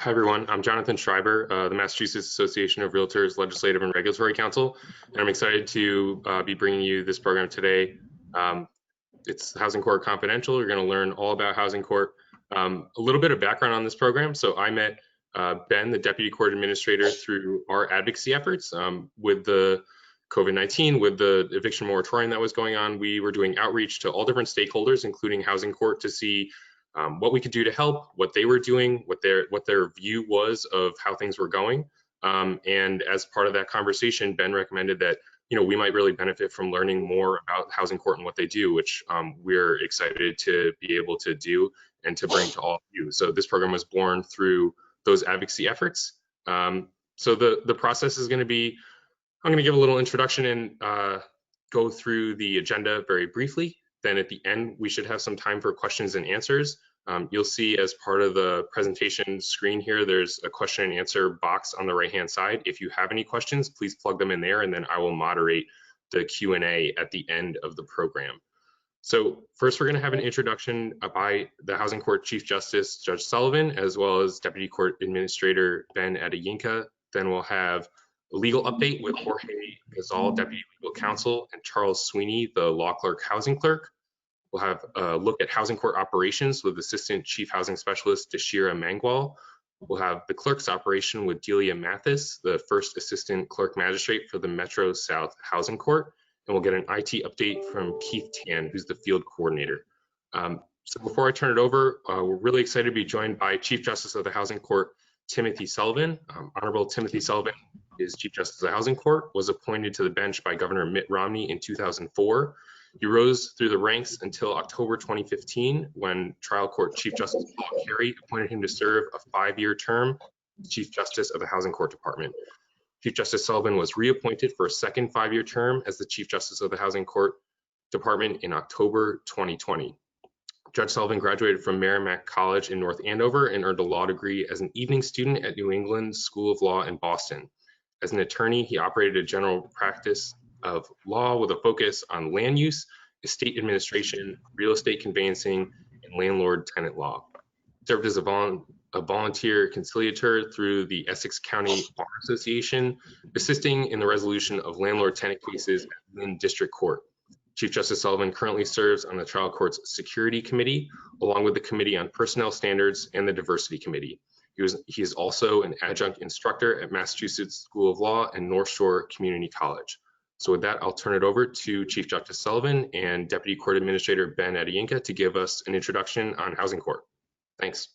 Hi, everyone. I'm Jonathan Schreiber, the Massachusetts Association of Realtors Legislative and Regulatory Council, and I'm excited to be bringing you this program today. It's Housing Court Confidential. You're going to learn all about Housing Court. A little bit of background on this program. So I met Ben, the Deputy Court Administrator, through our advocacy efforts with the COVID-19, with the eviction moratorium that was going on. We were doing outreach to all different stakeholders, including Housing Court, to see what we could do to help, what they were doing, what their view was of how things were going. And as part of that conversation, Ben recommended that we might really benefit from learning more about Housing Court and what they do, which we're excited to be able to do and to bring to all of you. So this program was born through those advocacy efforts. So the process is going to be, I'm going to give a little introduction and go through the agenda very briefly. Then at the end, we should have some time for questions and answers. You'll see as part of the presentation screen here, there's a question and answer box on the right-hand side. If you have any questions, please plug them in there, and then I will moderate the Q&A at the end of the program. So first, we're going to have an introduction by the Housing Court Chief Justice, Judge Sullivan, as well as Deputy Court Administrator Ben Adeyinka. Then we'll have a legal update with Jorge Gazal, Deputy Legal Counsel, and Charles Sweeney, the Law Clerk Housing Clerk. We'll have a look at Housing Court operations with Assistant Chief Housing Specialist Deshira Mangwal. We'll have the Clerk's operation with Delia Mathis, the First Assistant Clerk Magistrate for the Metro South Housing Court. And we'll get an IT update from Keith Tan, who's the Field Coordinator. So before I turn it over, we're really excited to be joined by Chief Justice of the Housing Court, Timothy Sullivan. Honorable Timothy Sullivan is Chief Justice of the Housing Court, was appointed to the bench by Governor Mitt Romney in 2004. He rose through the ranks until October 2015, when Trial Court Chief Justice Paul Carey appointed him to serve a 5-year term as Chief Justice of the Housing Court Department. Chief Justice Sullivan was reappointed for a second 5-year term as the Chief Justice of the Housing Court Department in October 2020. Judge Sullivan graduated from Merrimack College in North Andover and earned a law degree as an evening student at New England School of Law in Boston. As an attorney, he operated a general practice of law with a focus on land use, estate administration, real estate conveyancing, and landlord-tenant law. Served as a volunteer conciliator through the Essex County Bar Association, assisting in the resolution of landlord-tenant cases at Lynn District Court. Chief Justice Sullivan currently serves on the trial court's Security Committee, along with the Committee on Personnel Standards and the Diversity Committee. He is also an adjunct instructor at Massachusetts School of Law and North Shore Community College. So with that, I'll turn it over to Chief Justice Sullivan and Deputy Court Administrator Ben Adeyinka to give us an introduction on Housing Court. Thanks.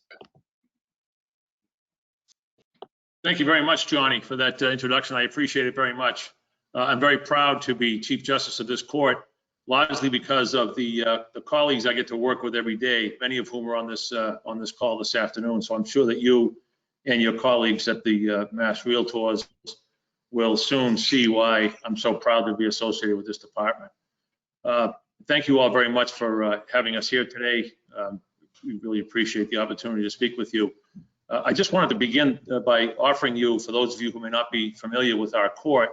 Thank you very much, Johnny, for that introduction. I appreciate it very much. I'm very proud to be Chief Justice of this court, largely because of the colleagues I get to work with every day, many of whom are on this call this afternoon. So I'm sure that you and your colleagues at the Mass Realtors will soon see why I'm so proud to be associated with this department. Thank you all very much for having us here today. We really appreciate the opportunity to speak with you. I just wanted to begin by offering you, for those of you who may not be familiar with our court,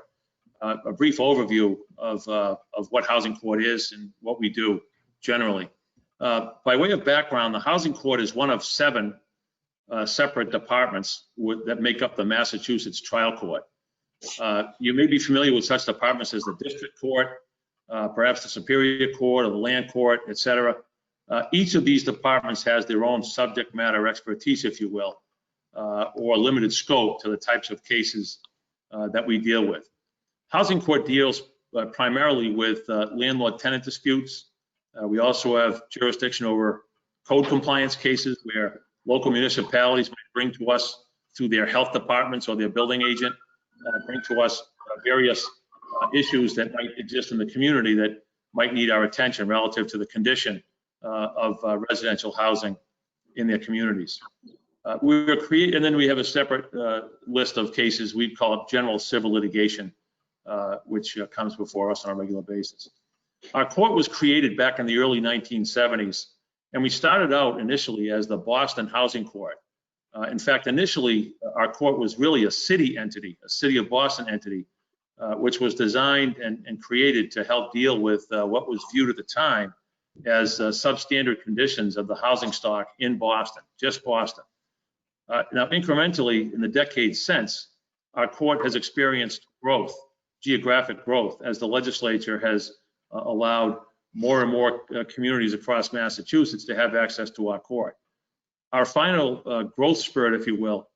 a brief overview of what Housing Court is and what we do generally. By way of background, the Housing Court is one of 7 separate departments that make up the Massachusetts Trial Court. You may be familiar with such departments as the District Court, perhaps the Superior Court or the Land Court, etc. Each of these departments has their own subject matter expertise, if you will, or limited scope to the types of cases that we deal with. Housing Court deals primarily with landlord-tenant disputes. We also have jurisdiction over code compliance cases where local municipalities might bring to us through their health departments or their building agent, bring to us various issues that might exist in the community that might need our attention relative to the condition of residential housing in their communities. And then we have a separate list of cases we call it general civil litigation, which comes before us on a regular basis. Our court was created back in the early 1970s, and we started out initially as the Boston Housing Court. In fact, initially, our court was really a city entity, a city of Boston entity, which was designed and created to help deal with what was viewed at the time as substandard conditions of the housing stock in Boston, just Boston. Now, incrementally, in the decades since, our court has experienced growth, geographic growth, as the legislature has allowed more and more communities across Massachusetts to have access to our court. Our final growth spurt, if you will,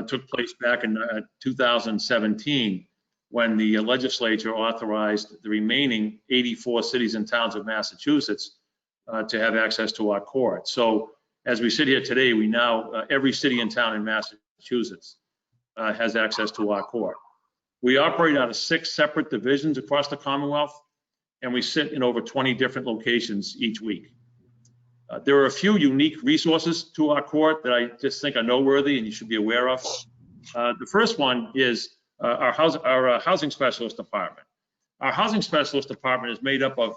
took place back in 2017, when the legislature authorized the remaining 84 cities and towns of Massachusetts to have access to our court. So as we sit here today, we now, every city and town in Massachusetts has access to our court. We operate out of 6 separate divisions across the Commonwealth, and we sit in over 20 different locations each week. There are a few unique resources to our court that I just think are noteworthy and you should be aware of. The first one is our housing specialist department. Our housing specialist department is made up of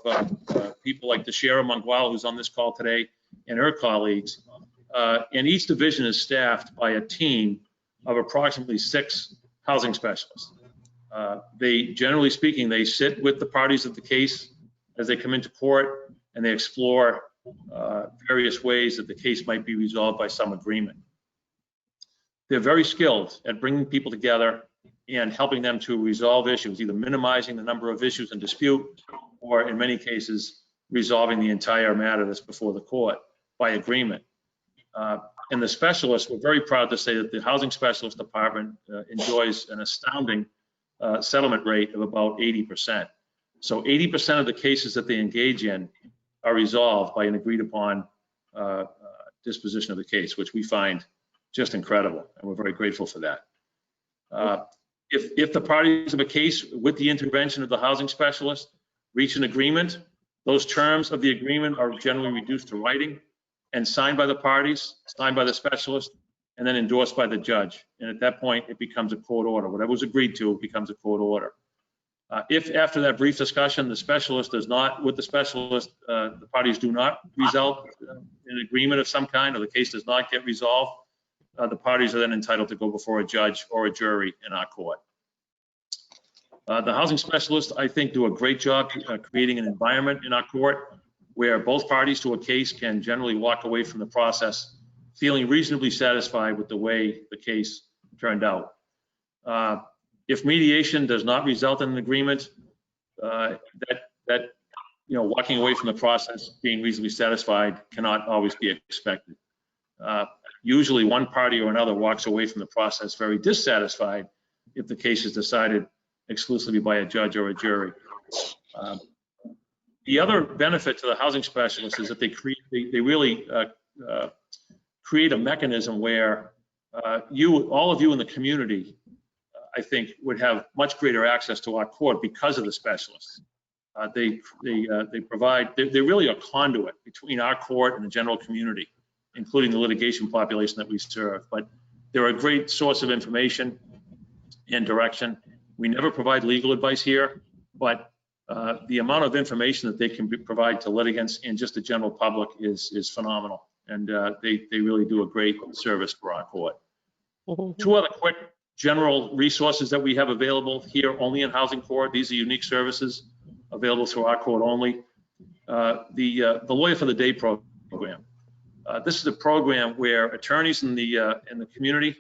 people like Deshara Mungwal, who's on this call today, and her colleagues. And each division is staffed by a team of approximately 6 housing specialists. They, generally speaking, they sit with the parties of the case as they come into court, and they explore various ways that the case might be resolved by some agreement. They're very skilled at bringing people together and helping them to resolve issues, either minimizing the number of issues in dispute, or in many cases, resolving the entire matter that's before the court by agreement. And the specialists, we're very proud to say that the housing specialist department enjoys an astounding settlement rate of about 80%. So 80% of the cases that they engage in are resolved by an agreed upon disposition of the case, which we find just incredible, and we're very grateful for that. If the parties of a case, with the intervention of the housing specialist, reach an agreement, those terms of the agreement are generally reduced to writing and signed by the parties, signed by the specialist, and then endorsed by the judge. And at that point, it becomes a court order. Whatever was agreed to becomes a court order. If after that brief discussion, the specialist does not, with the specialist, the parties do not result in an agreement of some kind, or the case does not get resolved, the parties are then entitled to go before a judge or a jury in our court. The housing specialists, I think, do a great job creating an environment in our court where both parties to a case can generally walk away from the process feeling reasonably satisfied with the way the case turned out. If mediation does not result in an agreement, walking away from the process being reasonably satisfied cannot always be expected. Usually one party or another walks away from the process very dissatisfied if the case is decided exclusively by a judge or a jury. The other benefit to the housing specialists is that they really create a mechanism where all of you in the community, I think, would have much greater access to our court because of the specialists. They're really a conduit between our court and the general community, including the litigation population that we serve. But they're a great source of information and direction. We never provide legal advice here, but the amount of information that they can provide to litigants and just the general public is phenomenal. And they really do a great service for our court. Two other quick general resources that we have available here only in housing court. These are unique services available through our court only. The Lawyer for the Day program. This is a program where attorneys in the community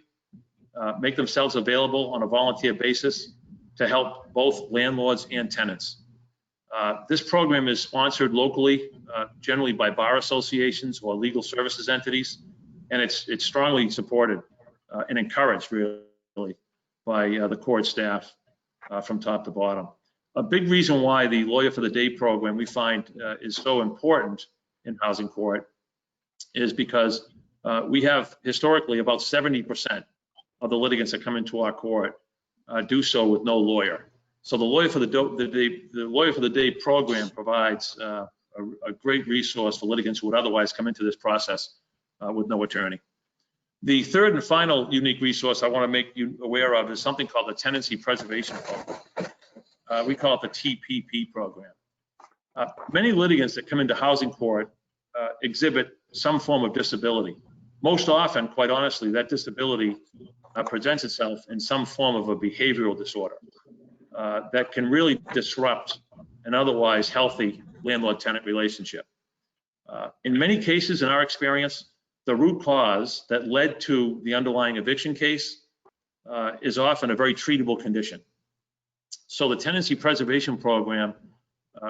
make themselves available on a volunteer basis to help both landlords and tenants. This program is sponsored locally, generally by bar associations or legal services entities, and it's strongly supported and encouraged really by the court staff from top to bottom. A big reason why the Lawyer for the Day program we find is so important in housing court is because we have historically about 70% of the litigants that come into our court do so with no lawyer. So the Lawyer for the Day program provides a great resource for litigants who would otherwise come into this process with no attorney. The third and final unique resource I want to make you aware of is something called the Tenancy Preservation Program. We call it the TPP program. Many litigants that come into housing court exhibit some form of disability. Most often, quite honestly, that disability presents itself in some form of a behavioral disorder that can really disrupt an otherwise healthy landlord-tenant relationship. In many cases, in our experience, the root cause that led to the underlying eviction case is often a very treatable condition. So the tenancy preservation program,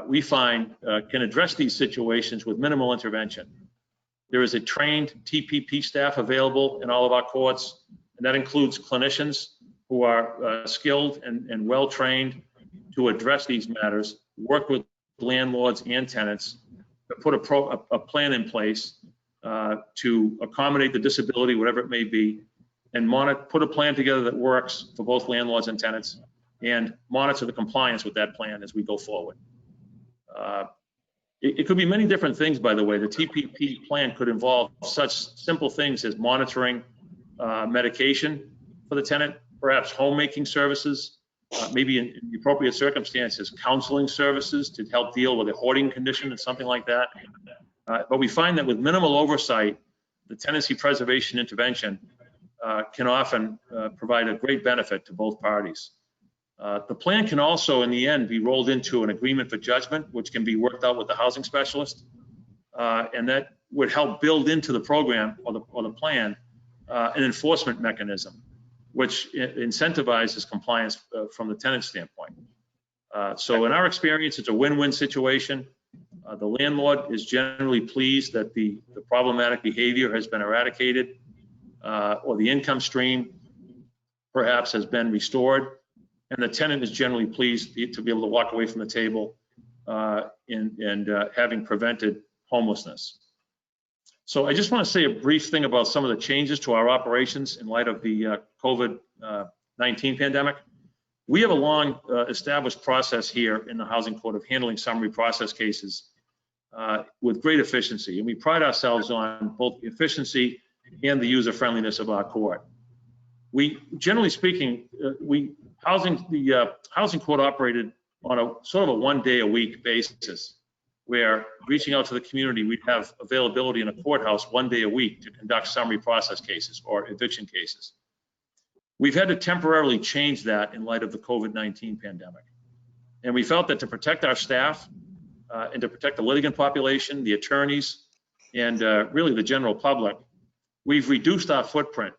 we find, can address these situations with minimal intervention. There is a trained TPP staff available in all of our courts, and that includes clinicians who are skilled and well-trained to address these matters, work with landlords and tenants, to put a plan in place to accommodate the disability, whatever it may be, and put a plan together that works for both landlords and tenants, and monitor the compliance with that plan as we go forward. It could be many different things, by the way. The TPP plan could involve such simple things as monitoring medication for the tenant, perhaps homemaking services, maybe in the appropriate circumstances, counseling services to help deal with a hoarding condition and something like that. But we find that with minimal oversight, the tenancy preservation intervention can often provide a great benefit to both parties. The plan can also, in the end, be rolled into an agreement for judgment, which can be worked out with the housing specialist, and that would help build into the program or the plan an enforcement mechanism, which incentivizes compliance from the tenant standpoint. So in our experience, it's a win-win situation. The landlord is generally pleased that the problematic behavior has been eradicated, or the income stream perhaps has been restored, and the tenant is generally pleased to be able to walk away from the table and having prevented homelessness. So I just want to say a brief thing about some of the changes to our operations in light of the COVID-19 pandemic. We have a long established process here in the Housing Court of handling summary process cases with great efficiency, and we pride ourselves on both the efficiency and the user friendliness of our court. We, generally speaking, the Housing Court operated on a sort of a one-day-a-week basis, where reaching out to the community, we'd have availability in a courthouse one day a week to conduct summary process cases or eviction cases. We've had to temporarily change that in light of the COVID-19 pandemic. And we felt that to protect our staff and to protect the litigant population, the attorneys, and really the general public, we've reduced our footprint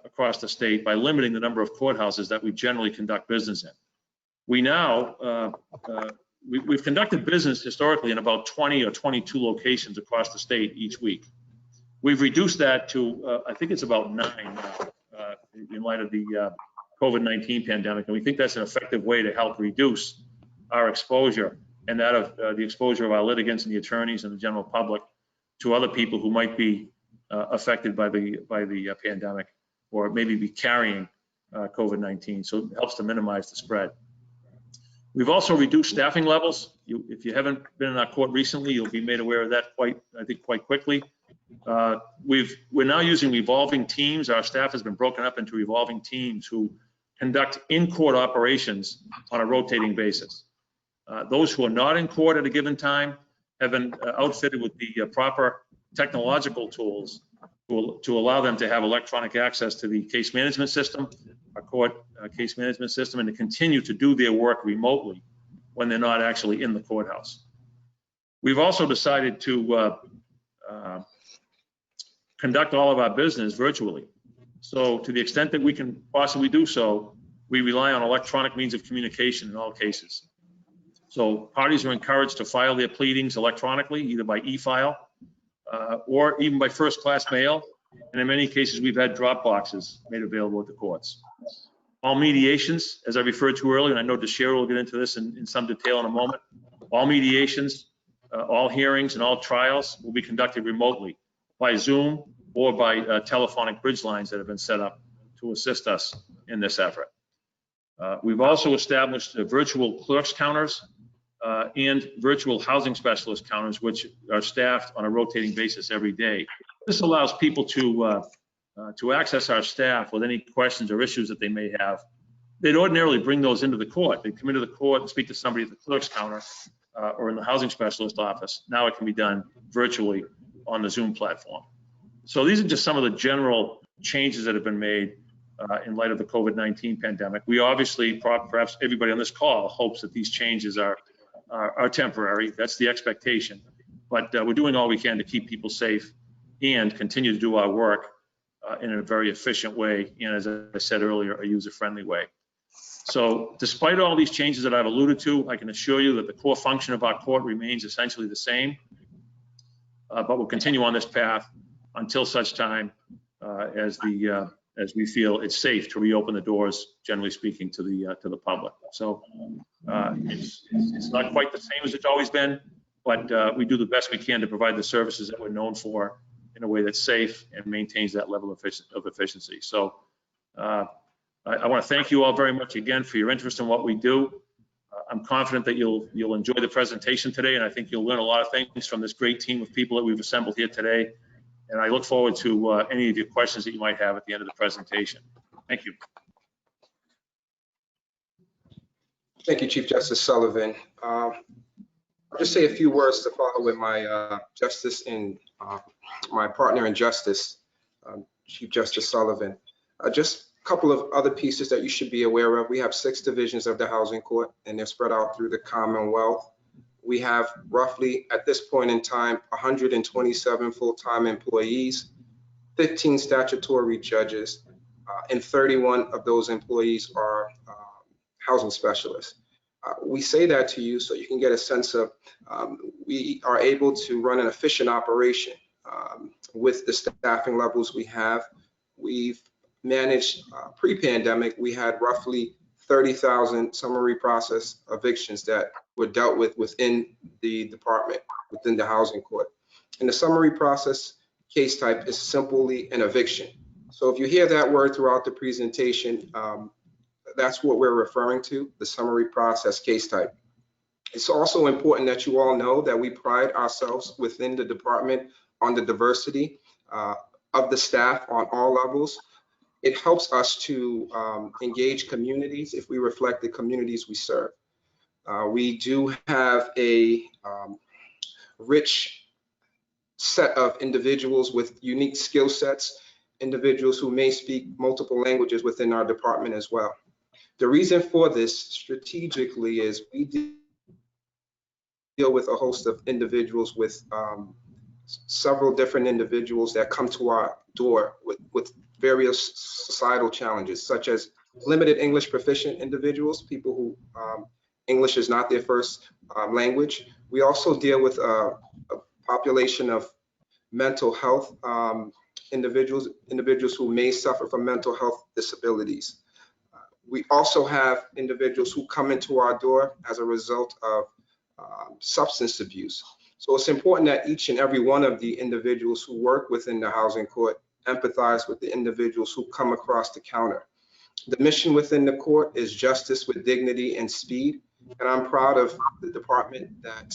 across the state by limiting the number of courthouses that we generally conduct business in. We now, we've conducted business historically in about 20 or 22 locations across the state each week. We've reduced that to, I think it's about 9 now, in light of the COVID-19 pandemic. And we think that's an effective way to help reduce our exposure and that of the exposure of our litigants and the attorneys and the general public to other people who might be affected by the pandemic or maybe be carrying COVID-19. So it helps to minimize the spread. We've also reduced staffing levels. If you haven't been in our court recently, you'll be made aware of that quite quickly. We're now using revolving teams. Our staff has been broken up into revolving teams who conduct in-court operations on a rotating basis. Those who are not in court at a given time have been outfitted with the proper technological tools to allow them to have electronic access to the case management system, our court case management system, and to continue to do their work remotely when they're not actually in the courthouse. We've also decided to conduct all of our business virtually. So to the extent that we can possibly do so, we rely on electronic means of communication in all cases. So parties are encouraged to file their pleadings electronically, either by e-file or even by first-class mail. And in many cases, we've had drop boxes made available at the courts. All mediations, as I referred to earlier, and I know DeShera will get into this in some detail in a moment, all mediations, all hearings, and all trials will be conducted remotely by Zoom or by telephonic bridge lines that have been set up to assist us in this effort. We've also established virtual clerks counters and virtual housing specialist counters, which are staffed on a rotating basis every day. This allows people to access our staff with any questions or issues that they may have. They'd ordinarily bring those into the court. They come into the court and speak to somebody at the clerk's counter or in the housing specialist office. Now it can be done virtually on the Zoom platform. So these are just some of the general changes that have been made in light of the COVID-19 pandemic. We obviously, perhaps everybody on this call, hopes that these changes are temporary. That's the expectation. But we're doing all we can to keep people safe and continue to do our work in a very efficient way, and as I said earlier, a user-friendly way. So despite all these changes that I've alluded to, I can assure you that the core function of our court remains essentially the same, but we'll continue on this path until such time as we feel it's safe to reopen the doors, generally speaking, to the public. So it's not quite the same as it's always been, but we do the best we can to provide the services that we're known for in a way that's safe and maintains that level of efficiency. So I want to thank you all very much again for your interest in what we do. I'm confident that you'll enjoy the presentation today, and I think you'll learn a lot of things from this great team of people that we've assembled here today. And I look forward to any of your questions that you might have at the end of the presentation. Thank you. Thank you, Chief Justice Sullivan. I'll just say a few words to follow with my my partner in justice, Chief Justice Sullivan. Just a couple of other pieces that you should be aware of. We have 6 divisions of the Housing Court, and they're spread out through the Commonwealth. We have roughly, at this point in time, 127 full-time employees, 15 statutory judges, and 31 of those employees are housing specialists. We say that to you so you can get a sense of we are able to run an efficient operation with the staffing levels we have. We've managed pre-pandemic, we had roughly 30,000 summary process evictions that were dealt with within the department, within the housing court. And the summary process case type is simply an eviction. So if you hear that word throughout the presentation, that's what we're referring to, the summary process case type. It's also important that you all know that we pride ourselves within the department on the diversity of the staff on all levels. It helps us to engage communities if we reflect the communities we serve. We do have a rich set of individuals with unique skill sets, individuals who may speak multiple languages within our department as well. The reason for this strategically is we deal with a host of individuals with several different individuals that come to our door with various societal challenges, such as limited English proficient individuals, people who English is not their first language. We also deal with a population of mental health individuals who may suffer from mental health disabilities. We also have individuals who come into our door as a result of substance abuse. So it's important that each and every one of the individuals who work within the housing court empathize with the individuals who come across the counter. The mission within the court is justice with dignity and speed. And I'm proud of the department that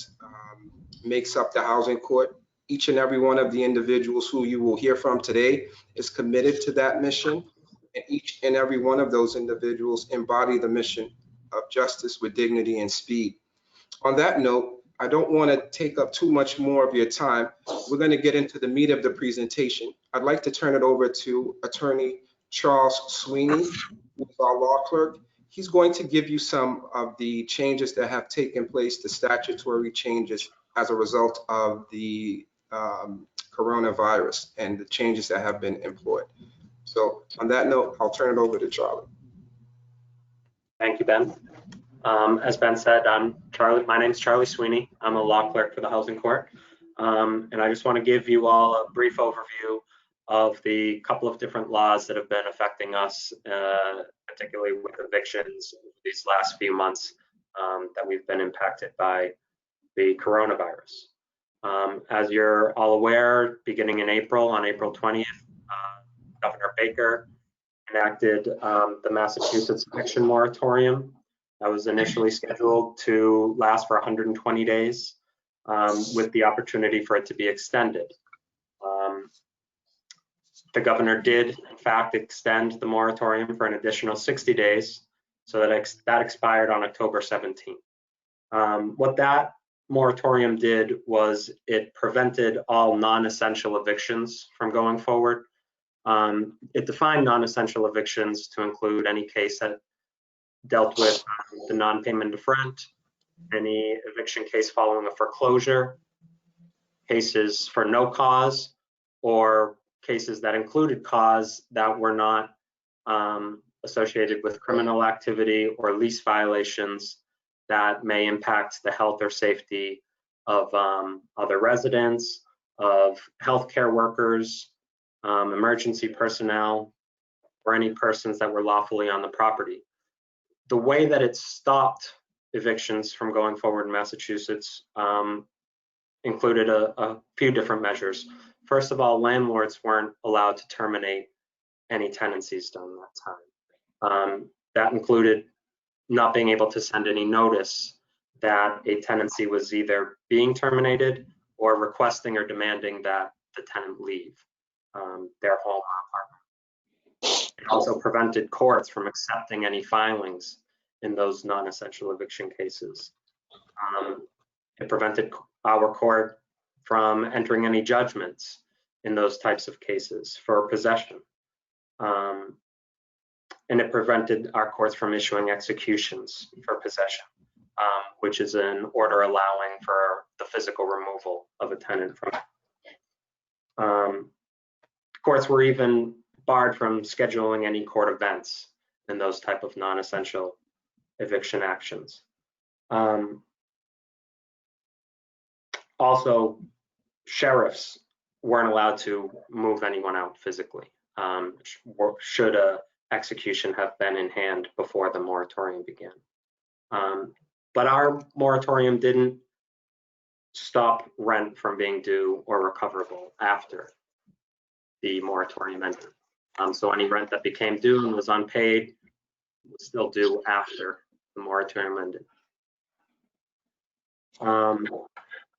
makes up the housing court. Each and every one of the individuals who you will hear from today is committed to that mission. And each and every one of those individuals embody the mission of justice with dignity and speed. On that note, I don't want to take up too much more of your time. We're going to get into the meat of the presentation. I'd like to turn it over to Attorney Charles Sweeney, who's our law clerk. He's going to give you some of the changes that have taken place, the statutory changes as a result of the coronavirus and the changes that have been employed. So on that note, I'll turn it over to Charlie. Thank you, Ben. As Ben said, my name's Charlie Sweeney. I'm a law clerk for the Housing Court. And I just want to give you all a brief overview of the couple of different laws that have been affecting us, particularly with evictions these last few months that we've been impacted by the coronavirus. As you're all aware, beginning in April, on April 20th, Governor Baker enacted the Massachusetts eviction moratorium that was initially scheduled to last for 120 days with the opportunity for it to be extended. The governor did, in fact, extend the moratorium for an additional 60 days, so that expired on October 17th. What that moratorium did was it prevented all non-essential evictions from going forward. It defined non-essential evictions to include any case that dealt with the non-payment of rent, any eviction case following a foreclosure, cases for no cause, or cases that included cause that were not associated with criminal activity or lease violations that may impact the health or safety of other residents, of healthcare workers, emergency personnel, or any persons that were lawfully on the property. The way that it stopped evictions from going forward in Massachusetts included a few different measures. First of all, landlords weren't allowed to terminate any tenancies during that time. That included not being able to send any notice that a tenancy was either being terminated or requesting or demanding that the tenant leave their home or apartment. It also prevented courts from accepting any filings in those non-essential eviction cases. It prevented our court from entering any judgments in those types of cases for possession. And it prevented our courts from issuing executions for possession, which is an order allowing for the physical removal of a tenant from. Courts were even barred from scheduling any court events in those type of non-essential eviction actions. Also, sheriffs weren't allowed to move anyone out physically, should a execution have been in hand before the moratorium began. But our moratorium didn't stop rent from being due or recoverable after the moratorium ended. So any rent that became due and was unpaid was still due after the moratorium ended.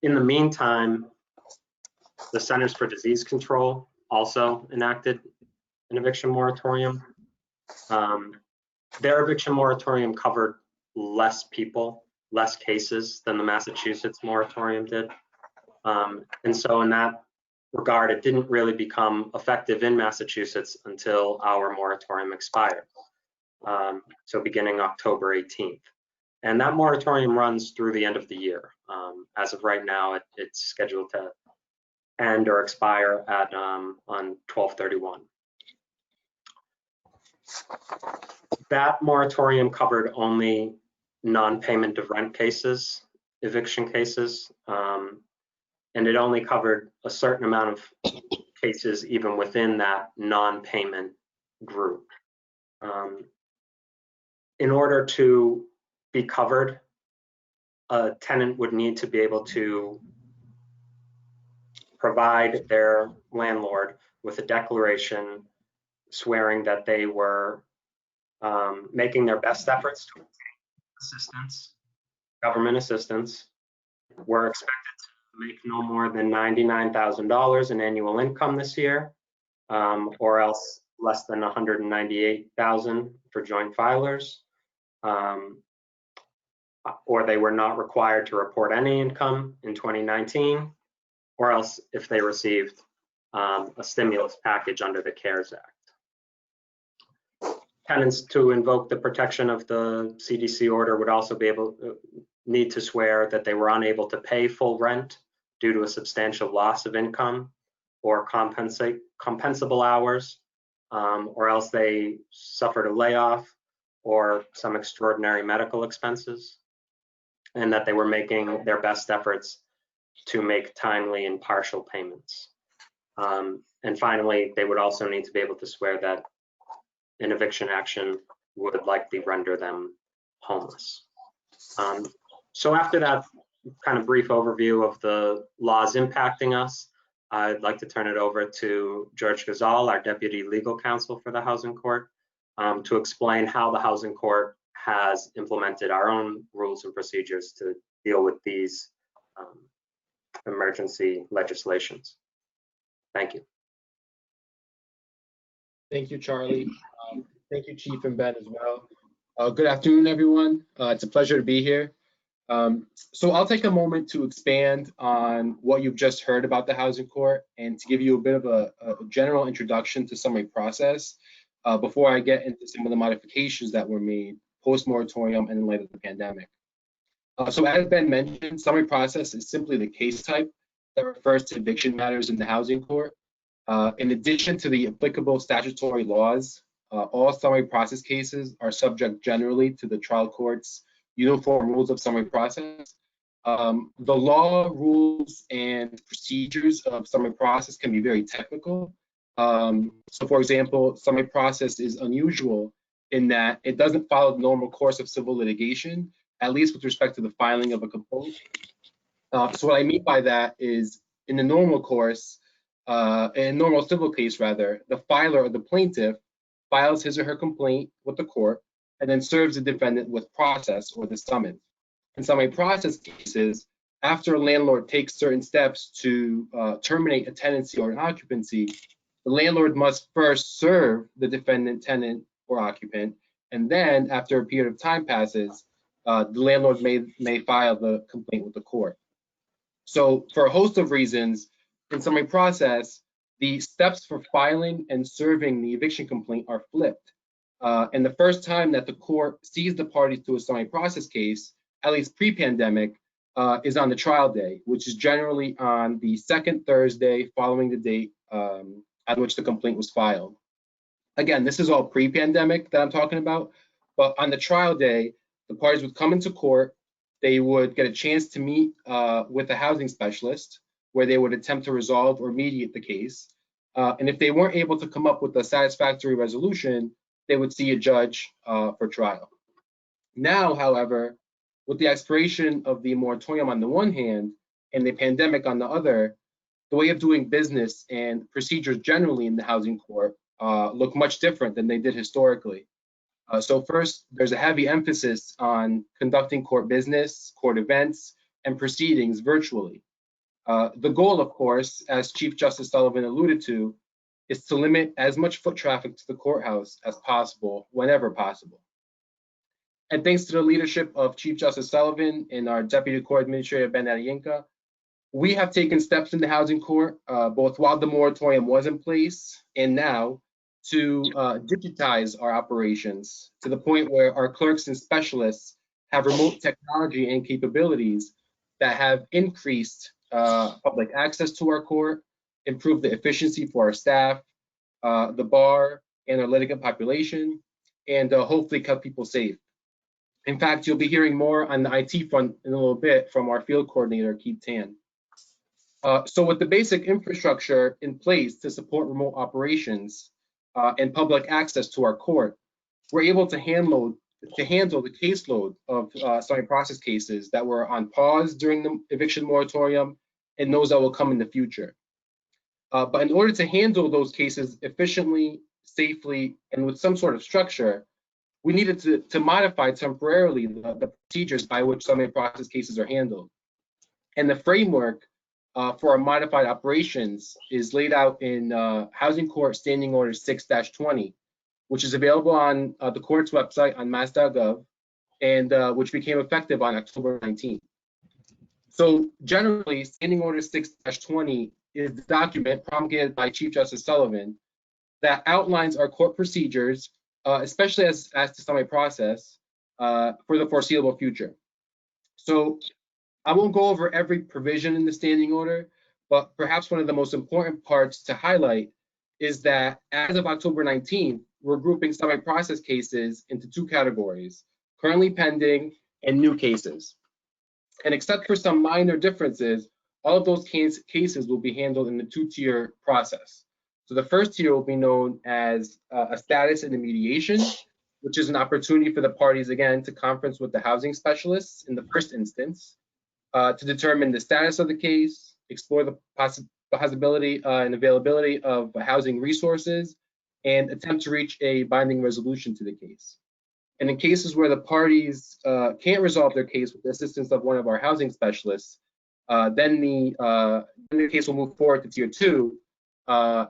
In the meantime, the Centers for Disease Control also enacted an eviction moratorium. Their eviction moratorium covered less people, less cases than the Massachusetts moratorium did. And so in that regard, it didn't really become effective in Massachusetts until our moratorium expired. So beginning October 18th. And that moratorium runs through the end of the year. As of right now, it's scheduled to end or expire at on 12/31. That moratorium covered only non-payment of rent cases, eviction cases, and it only covered a certain amount of cases even within that non-payment group. In order to be covered, a tenant would need to be able to provide their landlord with a declaration swearing that they were making their best efforts to obtain assistance, government assistance, were expected to make no more than $99,000 in annual income this year, or else less than $198,000 for joint filers, or they were not required to report any income in 2019, or else if they received a stimulus package under the CARES Act. Tenants to invoke the protection of the CDC order would also need to swear that they were unable to pay full rent due to a substantial loss of income or compensable hours, or else they suffered a layoff or some extraordinary medical expenses, and that they were making their best efforts to make timely and partial payments. And finally, they would also need to be able to swear that an eviction action would likely render them homeless. So after that kind of brief overview of the laws impacting us, I'd like to turn it over to George Gazal, our Deputy Legal Counsel for the Housing Court, to explain how the Housing Court has implemented our own rules and procedures to deal with these emergency legislations. Thank you. Thank you, Charlie. Thank you, Chief and Ben as well. Good afternoon, everyone. It's a pleasure to be here. So I'll take a moment to expand on what you've just heard about the Housing Court and to give you a bit of a general introduction to summary process before I get into some of the modifications that were made post-moratorium and in light of the pandemic. So as Ben mentioned, summary process is simply the case type that refers to eviction matters in the Housing Court. In addition to the applicable statutory laws, all summary process cases are subject generally to the trial court's uniform rules of summary process. The law, rules, and procedures of summary process can be very technical. So for example, summary process is unusual in that it doesn't follow the normal course of civil litigation, at least with respect to the filing of a complaint. So what I mean by that is, in the normal course, in a normal civil case rather, the filer or the plaintiff files his or her complaint with the court and then serves the defendant with process or the summons. In summary process cases, after a landlord takes certain steps to terminate a tenancy or an occupancy, the landlord must first serve the defendant, tenant, or occupant, and then after a period of time passes, the landlord may file the complaint with the court. So for a host of reasons, in summary process, the steps for filing and serving the eviction complaint are flipped. And the first time that the court sees the parties to a summary process case, at least pre-pandemic, is on the trial day, which is generally on the second Thursday following the date on which the complaint was filed. Again, this is all pre-pandemic that I'm talking about, but on the trial day, the parties would come into court, they would get a chance to meet with a housing specialist where they would attempt to resolve or mediate the case. And if they weren't able to come up with a satisfactory resolution, they would see a judge for trial. Now, however, with the expiration of the moratorium on the one hand and the pandemic on the other, the way of doing business and procedures generally in the housing court look much different than they did historically. So first, there's a heavy emphasis on conducting court business, court events, and proceedings virtually. The goal, of course, as Chief Justice Sullivan alluded to, is to limit as much foot traffic to the courthouse as possible, whenever possible. And thanks to the leadership of Chief Justice Sullivan and our Deputy Court Administrator, Ben Adeyinka, we have taken steps in the housing court, both while the moratorium was in place and now, to digitize our operations to the point where our clerks and specialists have remote technology and capabilities that have increased public access to our court, improved the efficiency for our staff, the bar, and our litigant population, and hopefully kept people safe. In fact, you'll be hearing more on the IT front in a little bit from our field coordinator, Keith Tan. So with the basic infrastructure in place to support remote operations and public access to our court, we're able to handle the caseload of summary process cases that were on pause during the eviction moratorium and those that will come in the future. But in order to handle those cases efficiently, safely, and with some sort of structure, we needed to modify temporarily the procedures by which summary process cases are handled. And the framework for our modified operations is laid out in Housing Court Standing Order 6-20, which is available on the court's website on mass.gov, and which became effective on October 19th. So generally, Standing Order 6-20 is the document promulgated by Chief Justice Sullivan that outlines our court procedures, especially as to summary process, for the foreseeable future. So I won't go over every provision in the standing order, but perhaps one of the most important parts to highlight is that as of October 19th, we're grouping summary process cases into two categories: currently pending and new cases. And except for some minor differences, all of those cases will be handled in the two-tier process. So the first tier will be known as a status in the mediation, which is an opportunity for the parties, again, to conference with the housing specialists in the first instance, to determine the status of the case, explore the possibility and availability of housing resources, and attempt to reach a binding resolution to the case. And in cases where the parties can't resolve their case with the assistance of one of our housing specialists, then the case will move forward to tier 2,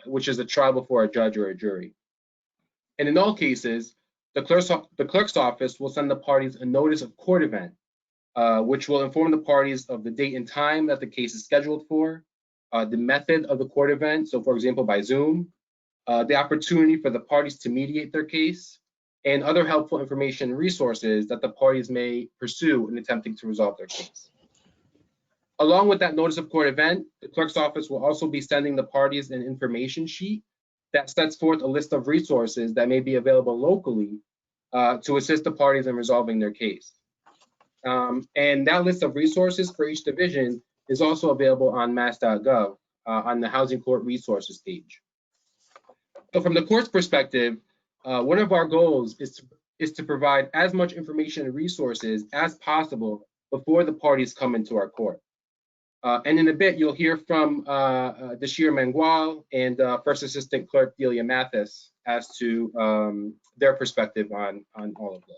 which is a trial before a judge or a jury. And in all cases, the clerk's office will send the parties a notice of court event, which will inform the parties of the date and time that the case is scheduled for, the method of the court event, so for example by Zoom, the opportunity for the parties to mediate their case, and other helpful information and resources that the parties may pursue in attempting to resolve their case. Along with that notice of court event, the clerk's office will also be sending the parties an information sheet that sets forth a list of resources that may be available locally to assist the parties in resolving their case. And that list of resources for each division is also available on mass.gov on the Housing Court Resources page. So from the court's perspective, one of our goals is to provide as much information and resources as possible before the parties come into our court. And in a bit, you'll hear from Deshir Mangual and First Assistant Clerk Delia Mathis as to their perspective on all of this.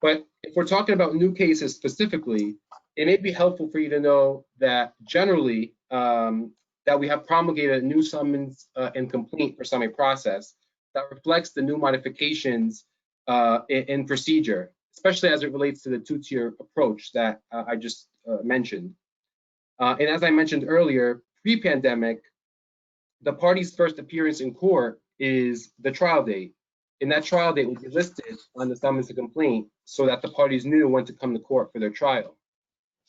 But if we're talking about new cases specifically, it may be helpful for you to know that generally that we have promulgated a new summons and complaint for summary process that reflects the new modifications in procedure, especially as it relates to the two-tier approach that I just mentioned. And as I mentioned earlier, pre-pandemic, the party's first appearance in court is the trial date. And that trial date would be listed on the summons and complaint so that the parties knew when to come to court for their trial.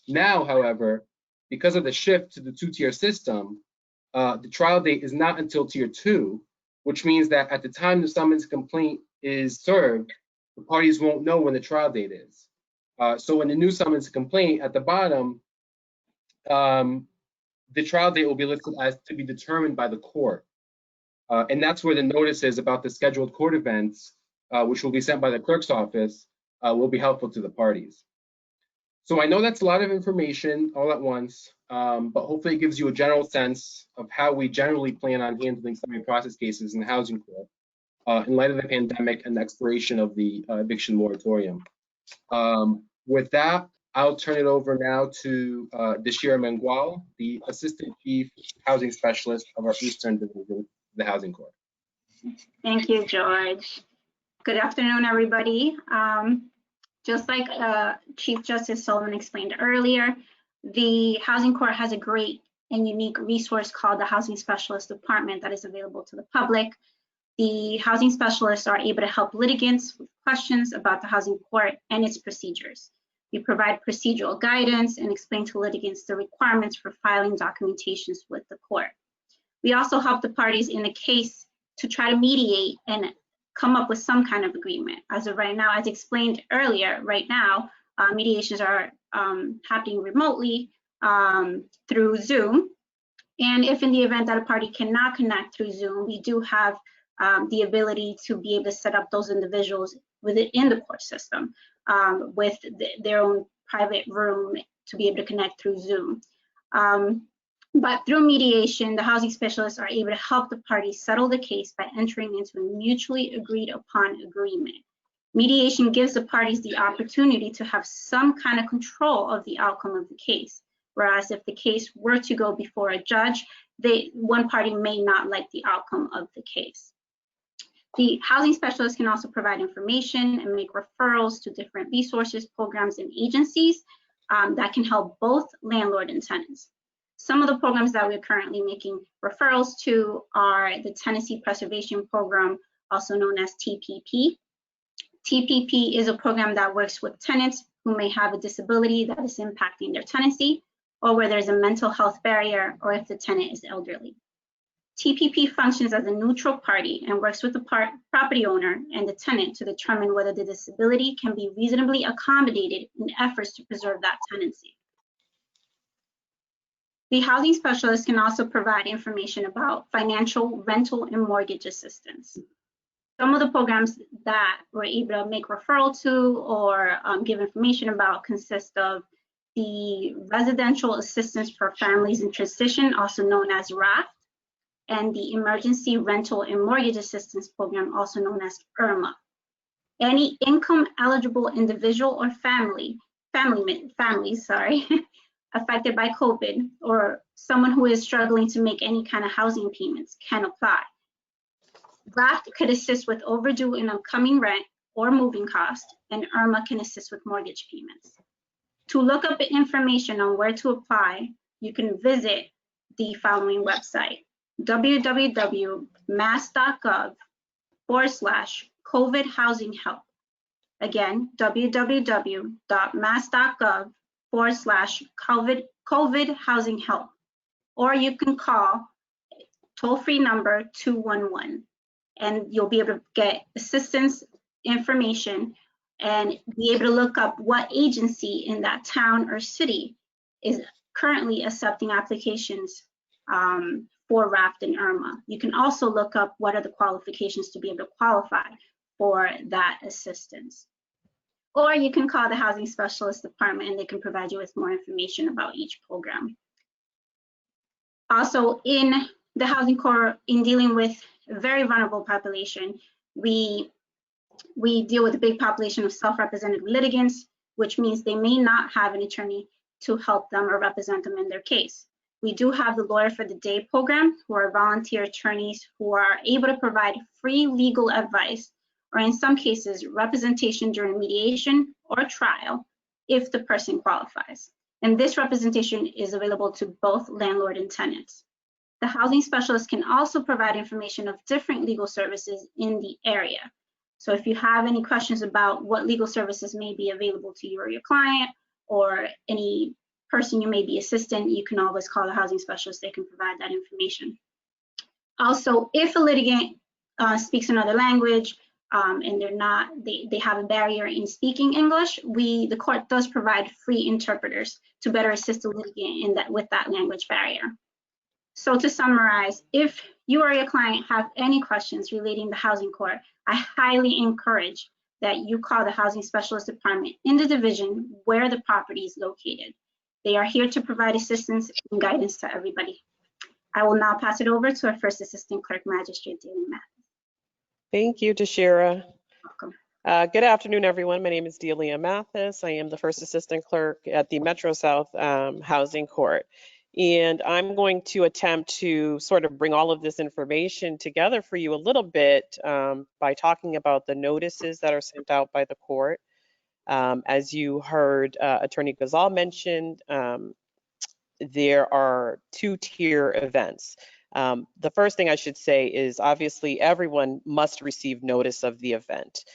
Now, however, because of the shift to the two-tier system, the trial date is not until tier 2, which means that at the time the summons and complaint is served, the parties won't know when the trial date is. So in the new summons and complaint at the bottom, the trial date will be listed as to be determined by the court. And that's where the notices about the scheduled court events, which will be sent by the clerk's office, will be helpful to the parties. So I know that's a lot of information all at once, but hopefully it gives you a general sense of how we generally plan on handling summary process cases in the housing court in light of the pandemic and the expiration of the eviction moratorium. With that, I'll turn it over now to Deshir Mangual, the Assistant Chief Housing Specialist of our Eastern Division, the Housing Court. Thank you, George. Good afternoon, everybody. Just like Chief Justice Sullivan explained earlier, the Housing Court has a great and unique resource called the Housing Specialist Department that is available to the public. The housing specialists are able to help litigants with questions about the Housing Court and its procedures. We provide procedural guidance and explain to litigants the requirements for filing documentations with the court. We also help the parties in the case to try to mediate and come up with some kind of agreement. As of right now, as explained earlier, right now, mediations are happening remotely through Zoom. And if in the event that a party cannot connect through Zoom, we do have the ability to be able to set up those individuals within the court system with their own private room to be able to connect through Zoom. But through mediation, the housing specialists are able to help the parties settle the case by entering into a mutually agreed upon agreement. Mediation gives the parties the opportunity to have some kind of control of the outcome of the case. Whereas if the case were to go before a judge, one party may not like the outcome of the case. The housing specialists can also provide information and make referrals to different resources, programs, and agencies that can help both landlord and tenants. Some of the programs that we're currently making referrals to are the Tenancy Preservation Program, also known as TPP. TPP is a program that works with tenants who may have a disability that is impacting their tenancy, or where there's a mental health barrier, or if the tenant is elderly. TPP functions as a neutral party and works with the property owner and the tenant to determine whether the disability can be reasonably accommodated in efforts to preserve that tenancy. The housing specialist can also provide information about financial, rental, and mortgage assistance. Some of the programs that we're able to make referral to or give information about consist of the Residential Assistance for Families in Transition, also known as RAFT, and the Emergency Rental and Mortgage Assistance Program, also known as IRMA. Any income eligible individual or families affected by COVID, or someone who is struggling to make any kind of housing payments can apply. RAFT could assist with overdue and upcoming rent or moving costs, and IRMA can assist with mortgage payments. To look up information on where to apply, you can visit the following website: www.mass.gov/COVID housing help. Again, www.mass.gov/COVID COVID Housing Help, or you can call toll-free number 211, and you'll be able to get assistance information and be able to look up what agency in that town or city is currently accepting applications for RAFT and IRMA. You can also look up what are the qualifications to be able to qualify for that assistance. Or you can call the Housing Specialist Department and they can provide you with more information about each program. Also, in the Housing Corps, in dealing with a very vulnerable population, we deal with a big population of self-represented litigants, which means they may not have an attorney to help them or represent them in their case. We do have the Lawyer for the Day program, who are volunteer attorneys who are able to provide free legal advice, or in some cases, representation during mediation or trial if the person qualifies. And this representation is available to both landlord and tenants. The housing specialist can also provide information of different legal services in the area. So if you have any questions about what legal services may be available to you or your client, or any person you may be assisting, you can always call the housing specialist. They can provide that information. Also, if a litigant speaks another language and they have a barrier in speaking English, the court does provide free interpreters to better assist the litigant with that language barrier. So to summarize, if you or your client have any questions relating to housing court, I highly encourage that you call the Housing Specialist Department in the division where the property is located. They are here to provide assistance and guidance to everybody. I will now pass it over to our First Assistant Clerk Magistrate, Delia Mathis. Thank you, Tashira. Welcome. Good afternoon, everyone. My name is Delia Mathis. I am the First Assistant Clerk at the Metro South Housing Court. And I'm going to attempt to sort of bring all of this information together for you a little bit by talking about the notices that are sent out by the court. As you heard Attorney Gazal mentioned, there are two-tier events. The first thing I should say is obviously everyone must receive notice of the event.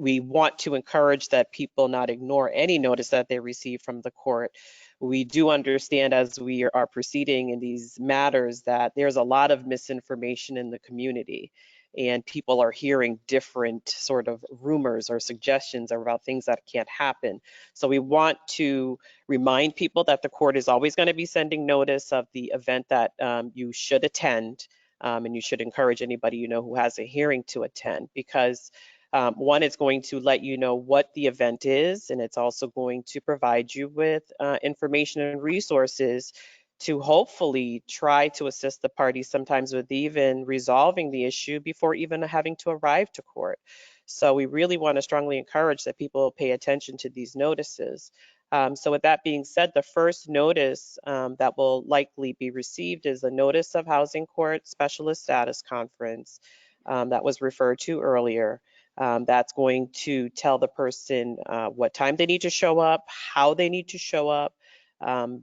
We want to encourage that people not ignore any notice that they receive from the court. We do understand as we are proceeding in these matters that there's a lot of misinformation in the community and people are hearing different sort of rumors or suggestions about things that can't happen. So we want to remind people that the court is always going to be sending notice of the event that you should attend, and you should encourage anybody you know who has a hearing to attend, because one, it's going to let you know what the event is, and it's also going to provide you with information and resources to hopefully try to assist the parties sometimes with even resolving the issue before even having to arrive to court. So we really want to strongly encourage that people pay attention to these notices. So with that being said, the first notice that will likely be received is a notice of Housing Court Specialist Status Conference that was referred to earlier. That's going to tell the person what time they need to show up, how they need to show up,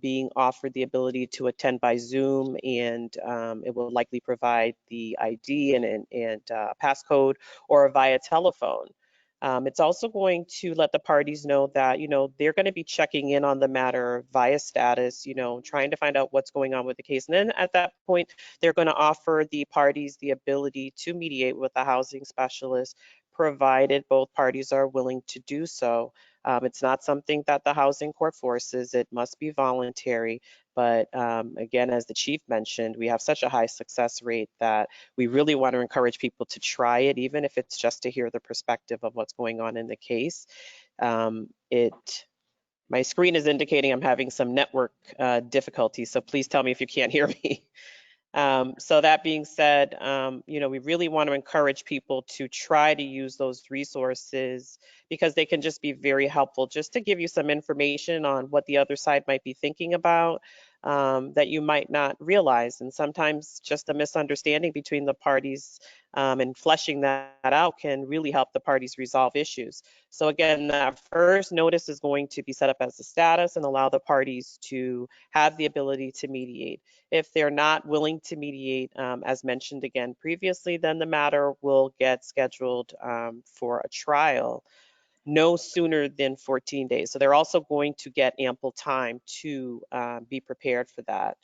being offered the ability to attend by Zoom, and it will likely provide the ID and passcode or via telephone. It's also going to let the parties know that, they're going to be checking in on the matter via status, trying to find out what's going on with the case. And then at that point, they're going to offer the parties the ability to mediate with the housing specialist, provided both parties are willing to do so. It's not something that the housing court forces. It must be voluntary. But again, as the chief mentioned, we have such a high success rate that we really want to encourage people to try it, even if it's just to hear the perspective of what's going on in the case. My screen is indicating I'm having some network difficulties, so please tell me if you can't hear me. So that being said, we really want to encourage people to try to use those resources because they can just be very helpful, just to give you some information on what the other side might be thinking about that you might not realize. And sometimes just a misunderstanding between the parties and fleshing that out can really help the parties resolve issues. So again, that first notice is going to be set up as a status and allow the parties to have the ability to mediate. If they're not willing to mediate, as mentioned again previously, then the matter will get scheduled for a trial. no sooner than 14 days. So they're also going to get ample time to be prepared for that.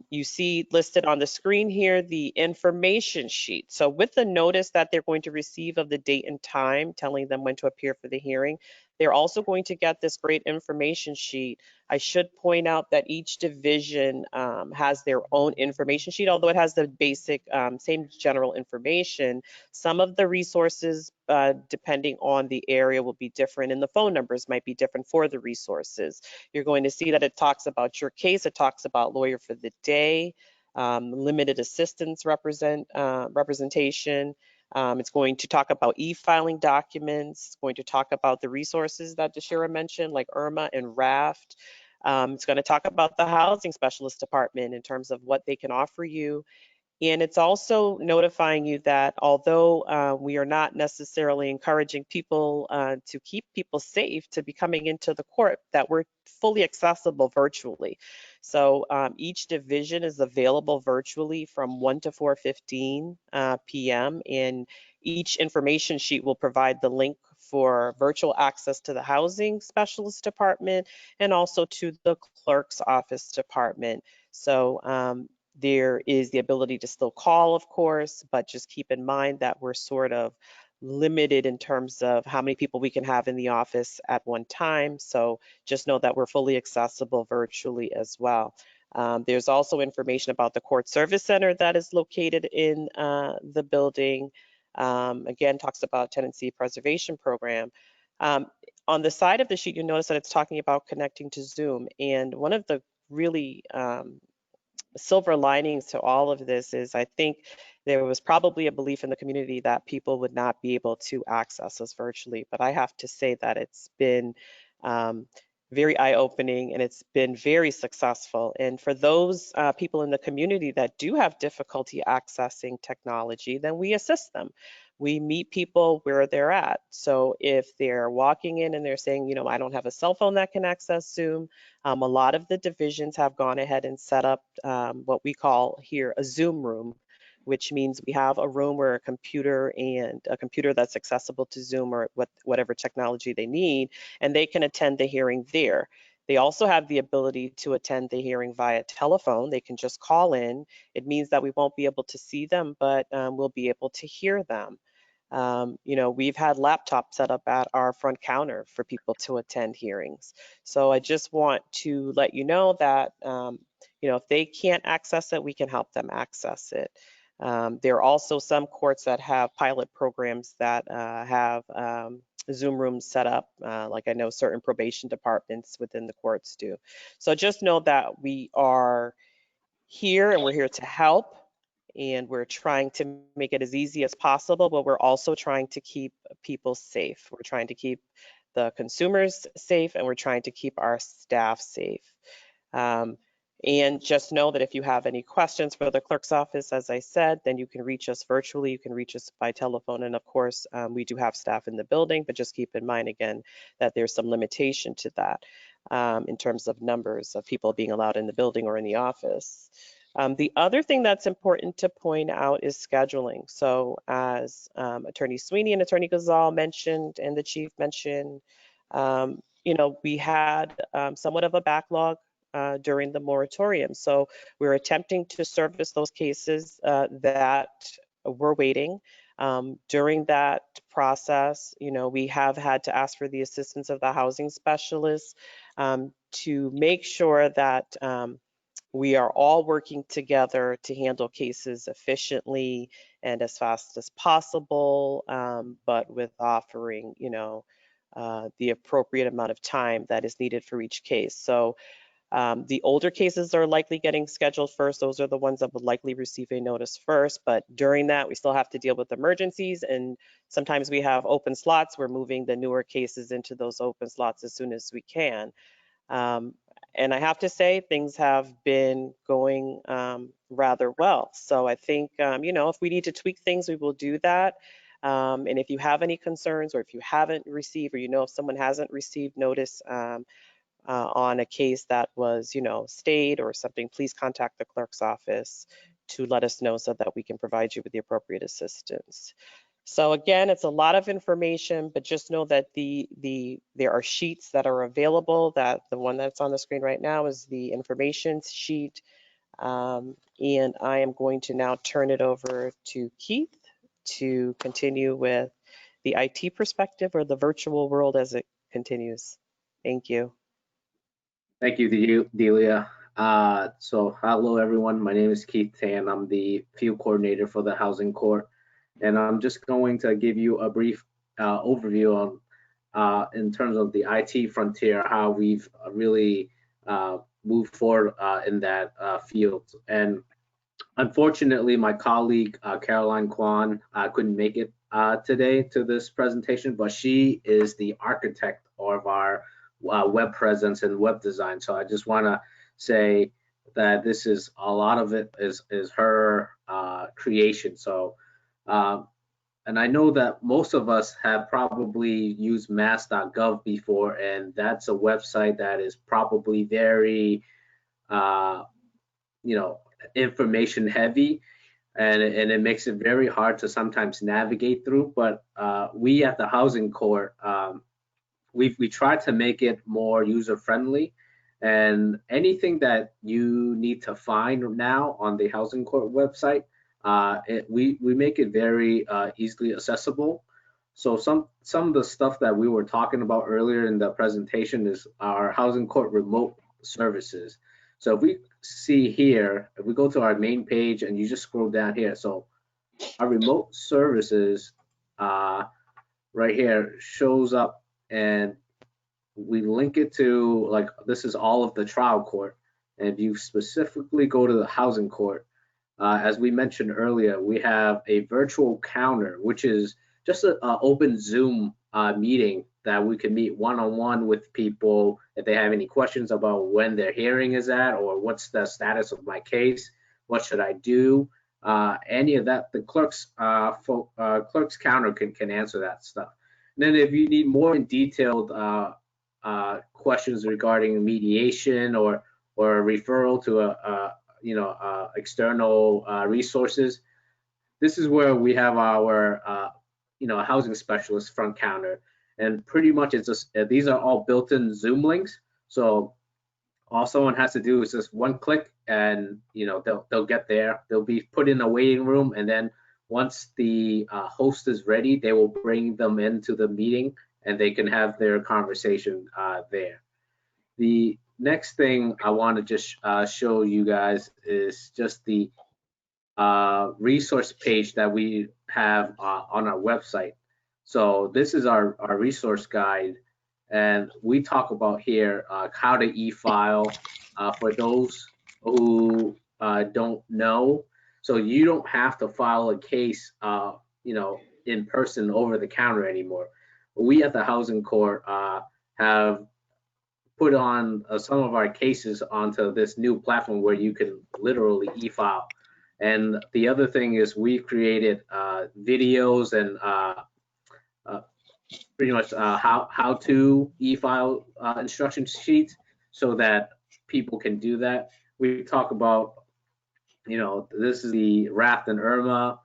You see listed on the screen here the information sheet. So with the notice that they're going to receive of the date and time, telling them when to appear for the hearing, they're also going to get this great information sheet. I should point out that each division has their own information sheet, although it has the basic same general information. Some of the resources, depending on the area, will be different, and the phone numbers might be different for the resources. You're going to see that it talks about your case, it talks about lawyer for the day, limited assistance representation. It's going to talk about e-filing documents. It's going to talk about the resources that Deshira mentioned, like IRMA and RAFT. It's going to talk about the housing specialist department in terms of what they can offer you. And it's also notifying you that although we are not necessarily encouraging people to keep people safe to be coming into the court, that we're fully accessible virtually. So each division is available virtually from 1 to 4:15 p.m. and each information sheet will provide the link for virtual access to the housing specialist department and also to the clerk's office department. So there is the ability to still call, of course, but just keep in mind that we're sort of limited in terms of how many people we can have in the office at one time. So just know that we're fully accessible virtually as well. There's also information about the court service center that is located in the building. Again, talks about tenancy preservation program. On the side of the sheet, you notice that it's talking about connecting to Zoom. And one of the really silver linings to all of this is I think there was probably a belief in the community that people would not be able to access us virtually, but I have to say that it's been very eye-opening and it's been very successful. And for those people in the community that do have difficulty accessing technology, then we assist them. We meet people where they're at. So if they're walking in and they're saying, you know, I don't have a cell phone that can access Zoom, a lot of the divisions have gone ahead and set up what we call here a Zoom room, which means we have a room where a computer that's accessible to Zoom or whatever technology they need, and they can attend the hearing there. They also have the ability to attend the hearing via telephone. They can just call in. It means that we won't be able to see them, but we'll be able to hear them. You know, we've had laptops set up at our front counter for people to attend hearings. So I just want to let you know that, you know, if they can't access it, we can help them access it. There are also some courts that have pilot programs that have Zoom rooms set up, like I know certain probation departments within the courts do. So just know that we are here and we're here to help. And we're trying to make it as easy as possible, but we're also trying to keep people safe. We're trying to keep the consumers safe and we're trying to keep our staff safe. And just know that if you have any questions for the clerk's office, as I said, then you can reach us virtually, you can reach us by telephone. And of course, we do have staff in the building, but just keep in mind again that there's some limitation to that in terms of numbers of people being allowed in the building or in the office. The other thing that's important to point out is scheduling. So as Attorney Sweeney and Attorney Gazal mentioned and the Chief mentioned, you know, we had somewhat of a backlog during the moratorium. So we're attempting to service those cases that were waiting. During that process, you know, we have had to ask for the assistance of the housing specialists to make sure that we are all working together to handle cases efficiently and as fast as possible, but with offering, you know, the appropriate amount of time that is needed for each case. So the older cases are likely getting scheduled first. Those are the ones that would likely receive a notice first. But during that, we still have to deal with emergencies. And sometimes we have open slots. We're moving the newer cases into those open slots as soon as we can. And I have to say, things have been going rather well. So I think, you know, if we need to tweak things, we will do that. And if you have any concerns or if you haven't received or you know if someone hasn't received notice on a case that was, you know, stayed or something, please contact the clerk's office to let us know so that we can provide you with the appropriate assistance. So again, it's a lot of information, but just know that there are sheets that are available. That the one that's on the screen right now is the information sheet. And I am going to now turn it over to Keith to continue with the IT perspective or the virtual world as it continues. Thank you. Thank you, Delia. So hello, everyone. My name is Keith Tan. I'm the field coordinator for the Housing Court. And I'm just going to give you a brief overview on, in terms of the IT frontier, how we've really moved forward in that field. And unfortunately, my colleague, Caroline Kwan, couldn't make it today to this presentation, but she is the architect of our web presence and web design. So I just want to say that this is a lot of it is her creation. So and I know that most of us have probably used mass.gov before, and that's a website that is probably very information heavy, and it makes it very hard to sometimes navigate through. But we at the Housing Court, we try to make it more user friendly, and anything that you need to find now on the Housing Court website, we make it very easily accessible. So some of the stuff that we were talking about earlier in the presentation is our Housing Court remote services. So if we see here, if we go to our main page and you just scroll down here, so our remote services right here shows up, and we link it to, like, this is all of the trial court. And if you specifically go to the Housing Court, as we mentioned earlier, we have a virtual counter, which is just an open Zoom meeting that we can meet one-on-one with people if they have any questions about when their hearing is at, or what's the status of my case, what should I do, any of that. The clerk's counter can answer that stuff. And then if you need more in detailed questions regarding mediation or a referral to external resources, this is where we have our housing specialist front counter. And pretty much it's just these are all built-in Zoom links. So all someone has to do is just one click, and they'll get there. They'll be put in a waiting room, and then once the host is ready, they will bring them into the meeting, and they can have their conversation there. The next thing I want to just show you guys is just the resource page that we have on our website. So this is our resource guide, and we talk about here how to e-file for those who don't know. So you don't have to file a case in person over the counter anymore. We at the Housing Court have put on some of our cases onto this new platform where you can literally e-file. And the other thing is we created videos and pretty much how to e-file instruction sheets so that people can do that. We talk about, this is the Raft and Irma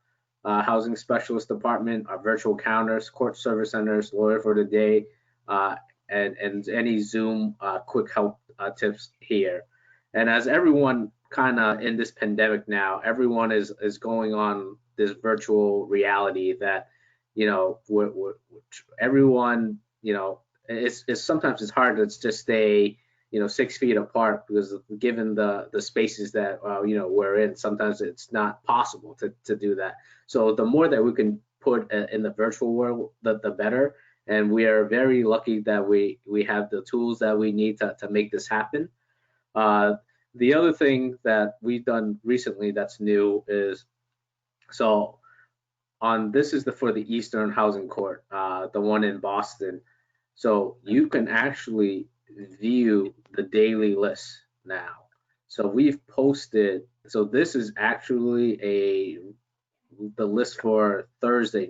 Housing Specialist Department, our virtual counters, court service centers, lawyer for the day, and any Zoom quick help tips here. And as everyone kind of in this pandemic now, everyone is going on this virtual reality that, everyone, it's sometimes it's hard to just stay, 6 feet apart, because given the spaces that, we're in, sometimes it's not possible to do that. So the more that we can put in the virtual world, the better. And we are very lucky that we have the tools that we need to make this happen. The other thing that we've done recently that's new is, so this is for the Eastern Housing Court, the one in Boston. So you can actually view the daily list now. So we've posted, so this is actually the list for Thursday,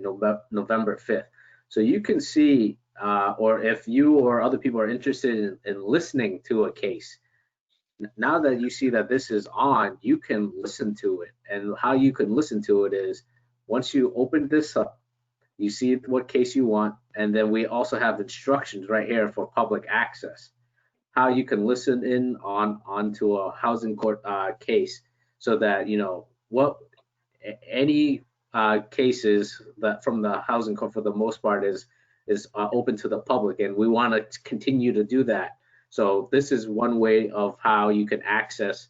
November 5th. So you can see, or if you or other people are interested in listening to a case, now that you see that this is on, you can listen to it. And how you can listen to it is, once you open this up, You see what case you want, and then we also have instructions right here for public access, how you can listen in onto a housing court case, so that what any cases that from the housing court for the most part is open to the public, and we want to continue to do that. So this is one way of how you can access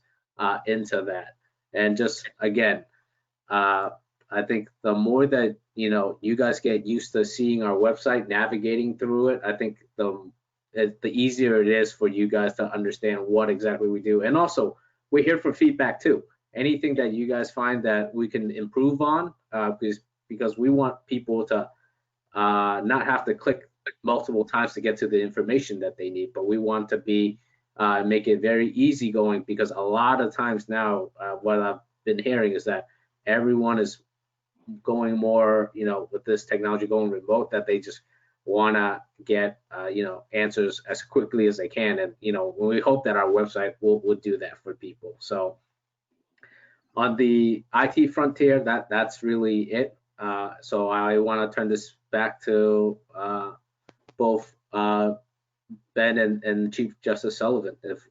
into that. And just again, I think the more that you guys get used to seeing our website, navigating through it, I think the easier it is for you guys to understand what exactly we do. And also, we're here for feedback too. Anything that you guys find that we can improve on, because we want people to not have to click multiple times to get to the information that they need, but we want to be make it very easygoing, because a lot of times now what I've been hearing is that everyone is going more, with this technology going remote, that they just want to get answers as quickly as they can. And we hope that our website will do that for people. So on the IT frontier, that's really it. So I want to turn this back to both Ben and Chief Justice Sullivan, if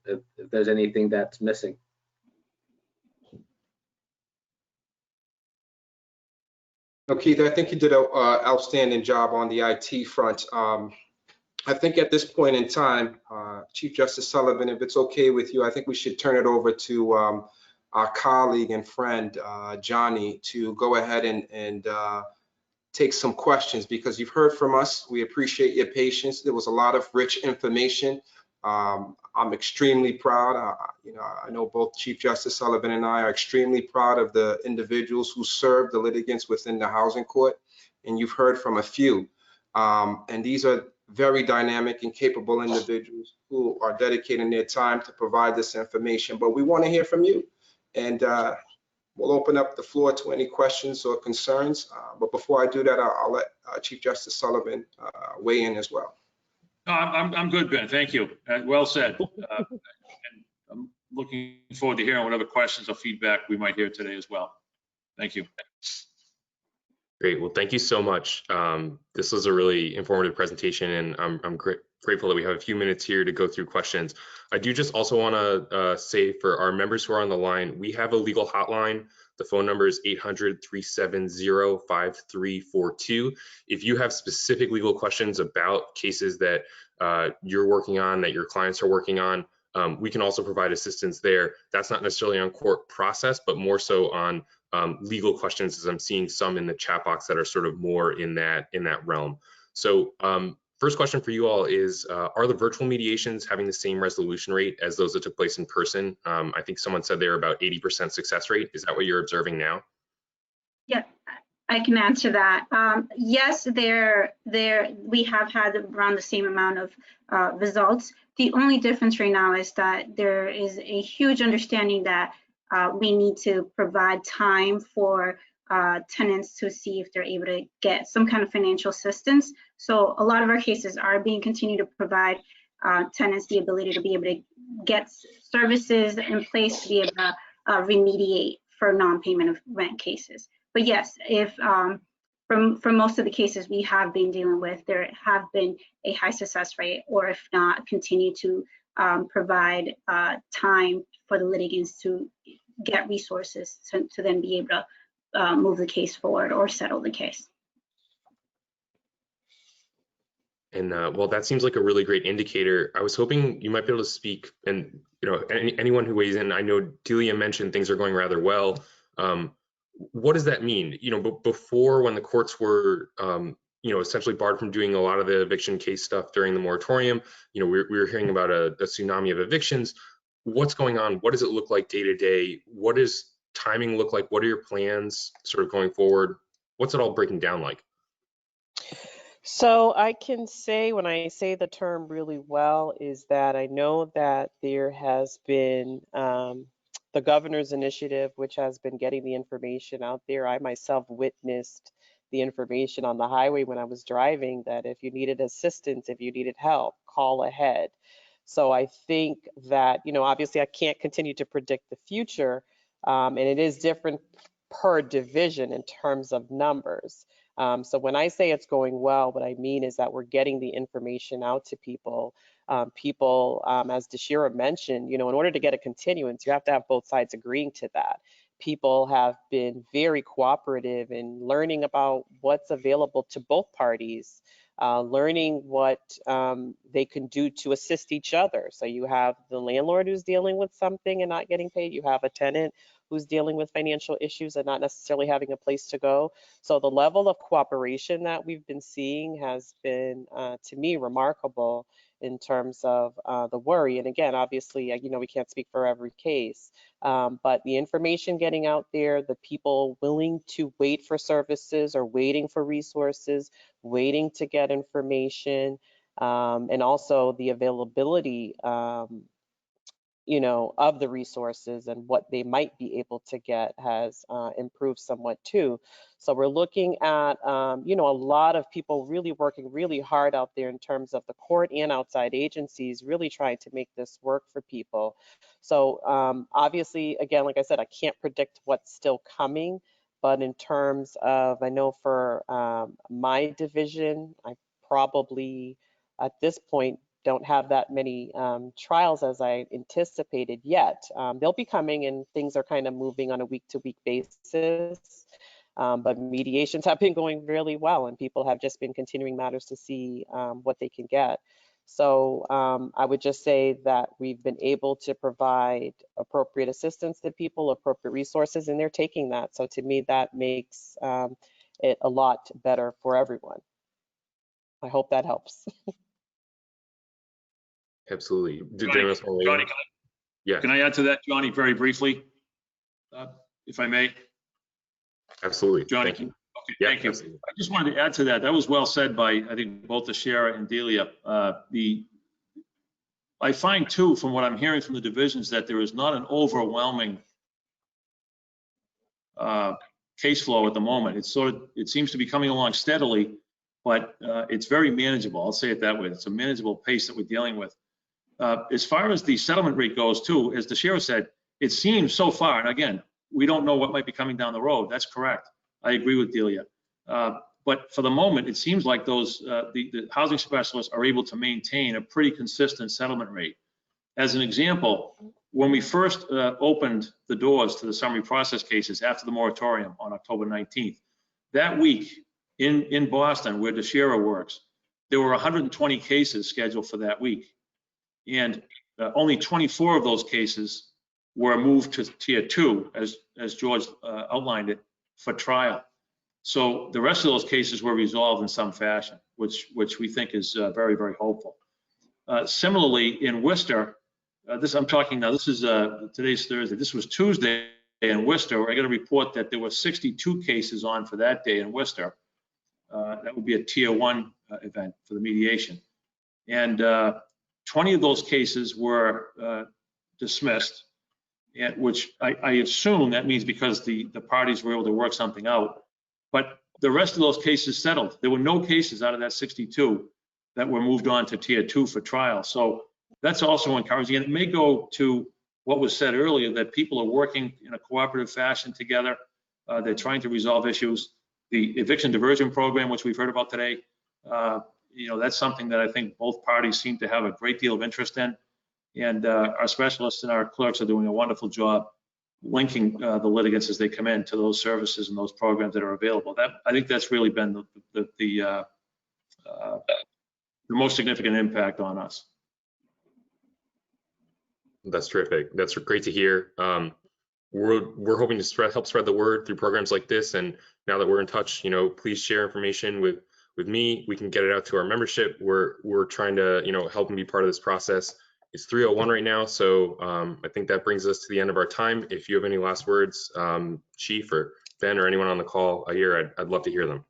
there's anything that's missing. No, Keith, I think you did an outstanding job on the IT front. I think at this point in time, Chief Justice Sullivan, if it's okay with you, I think we should turn it over to our colleague and friend, Johnny, to go ahead and take some questions, because you've heard from us. We appreciate your patience. There was a lot of rich information. I'm extremely proud. I know both Chief Justice Sullivan and I are extremely proud of the individuals who serve the litigants within the housing court, and you've heard from a few. And these are very dynamic and capable individuals who are dedicating their time to provide this information. But we want to hear from you, and we'll open up the floor to any questions or concerns. But before I do that, I'll let Chief Justice Sullivan weigh in as well. No, I'm good, Ben. Thank you. Well said. And I'm looking forward to hearing whatever questions or feedback we might hear today as well. Thank you. Great. Well, thank you so much. This was a really informative presentation, and I'm grateful that we have a few minutes here to go through questions. I do just also want to say, for our members who are on the line, we have a legal hotline. The phone number is 800-370-5342. If you have specific legal questions about cases that you're working on, that your clients are working on, we can also provide assistance there. That's not necessarily on court process, but more so on legal questions, as I'm seeing some in the chat box that are sort of more in that realm. So first question for you all is, are the virtual mediations having the same resolution rate as those that took place in person? I think someone said they're about 80% success rate. Is that what you're observing now? Yeah, I can answer that. Yes, we have had around the same amount of results. The only difference right now is that there is a huge understanding that we need to provide time for tenants to see if they're able to get some kind of financial assistance. So a lot of our cases are being continued to provide tenants the ability to be able to get services in place to be able to remediate for non-payment of rent cases. But yes, if from most of the cases we have been dealing with, there have been a high success rate, or if not, continue to provide time for the litigants to get resources to then be able to move the case forward or settle the case. And well, that seems like a really great indicator. I was hoping you might be able to speak, and anyone who weighs in. I know Delia mentioned things are going rather well. What does that mean? Before, when the courts were essentially barred from doing a lot of the eviction case stuff during the moratorium, we were hearing about a tsunami of evictions. What's going on? What does it look like day to day? What does timing look like? What are your plans sort of going forward? What's it all breaking down like? So I can say, when I say the term really well, is that I know that there has been the governor's initiative, which has been getting the information out there. I myself witnessed the information on the highway when I was driving, that if you needed assistance, if you needed help, call ahead. So I think that, obviously I can't continue to predict the future, and it is different per division in terms of numbers. So when I say it's going well, what I mean is that we're getting the information out to people. As Deshira mentioned, in order to get a continuance, you have to have both sides agreeing to that. People have been very cooperative in learning about what's available to both parties, learning what they can do to assist each other. So you have the landlord who's dealing with something and not getting paid. You have a tenant who's dealing with financial issues and not necessarily having a place to go. So the level of cooperation that we've been seeing has been, to me, remarkable in terms of the worry. And again, obviously, we can't speak for every case, but the information getting out there, the people willing to wait for services or waiting for resources, waiting to get information, and also the availability of the resources and what they might be able to get has improved somewhat too. So we're looking at, a lot of people really working really hard out there in terms of the court and outside agencies, really trying to make this work for people. So obviously, again, like I said, I can't predict what's still coming, but in terms of, I know for my division, I probably at this point don't have that many trials as I anticipated yet. They'll be coming and things are kind of moving on a week-to-week basis, but mediations have been going really well and people have just been continuing matters to see what they can get. So I would just say that we've been able to provide appropriate assistance to people, appropriate resources, and they're taking that. So to me, that makes it a lot better for everyone. I hope that helps. Absolutely. Johnny, Yeah, can I add to that, Johnny, very briefly, if I may? absolutely. Johnny, Thank you. okay, Yeah, thank you. absolutely. I just wanted to add to that. That was well said by, I think, both Deshira and Delia. I find too, from what I'm hearing from the divisions, that there is not an overwhelming case flow at the moment. It seems to be coming along steadily, but it's very manageable. I'll say it that way. It's a manageable pace that we're dealing with. As far as the settlement rate goes too, as Deshira said, it seems so far, and again, we don't know what might be coming down the road. That's correct. I agree with Delia. But for the moment, it seems like those the housing specialists are able to maintain a pretty consistent settlement rate. As an example, when we first opened the doors to the summary process cases after the moratorium on October 19th, that week in Boston, where Deshira works, there were 120 cases scheduled for that week. And only 24 of those cases were moved to tier 2, as George outlined it, for trial. So the rest of those cases were resolved in some fashion, which we think is very, very hopeful. Similarly, in Worcester, I'm talking now, this is today's Thursday. This was Tuesday in Worcester, where I got a report that there were 62 cases on for that day in Worcester. That would be a tier 1 event for the mediation. And 20 of those cases were dismissed, and which I assume that means because the parties were able to work something out. But the rest of those cases settled. There were no cases out of that 62 that were moved on to tier 2 for trial. So that's also encouraging. And it may go to what was said earlier, that people are working in a cooperative fashion together. They're trying to resolve issues. The eviction diversion program, which we've heard about today, that's something that I think both parties seem to have a great deal of interest in. And our specialists and our clerks are doing a wonderful job linking the litigants as they come in to those services and those programs that are available. I think that's really been the most significant impact on us. That's terrific. That's great to hear. We're hoping to help spread the word through programs like this. And now that we're in touch, please share information with me. We can get it out to our membership. We're trying to, help them be part of this process. It's 3:01 right now, so I think that brings us to the end of our time. If you have any last words, Chief or Ben or anyone on the call here, I'd love to hear them.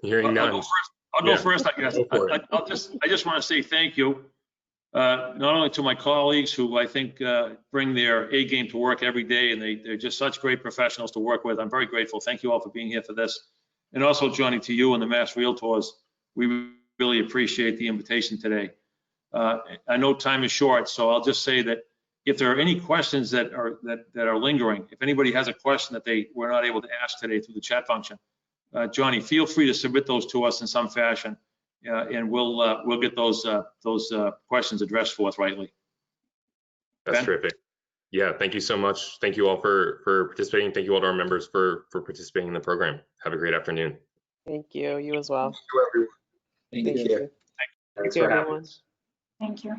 Hearing none. I'll go first, I guess. I just want to say thank you, not only to my colleagues who I think bring their A game to work every day, and they're just such great professionals to work with. I'm very grateful. Thank you all for being here for this. And also, Johnny, to you and the Mass Realtors, we really appreciate the invitation today. I know time is short, so I'll just say that if there are any questions that are lingering, if anybody has a question that they were not able to ask today through the chat function, Johnny, feel free to submit those to us in some fashion, and we'll get those questions addressed forthrightly. That's Ben? terrific. Yeah, thank you so much. Thank you all for participating. Thank you all to our members for participating in the program. Have a great afternoon. Thank you. You as well. Thank you, everyone. Thank Take you. care. Thanks Thank you, for having everyone. us. Thank you.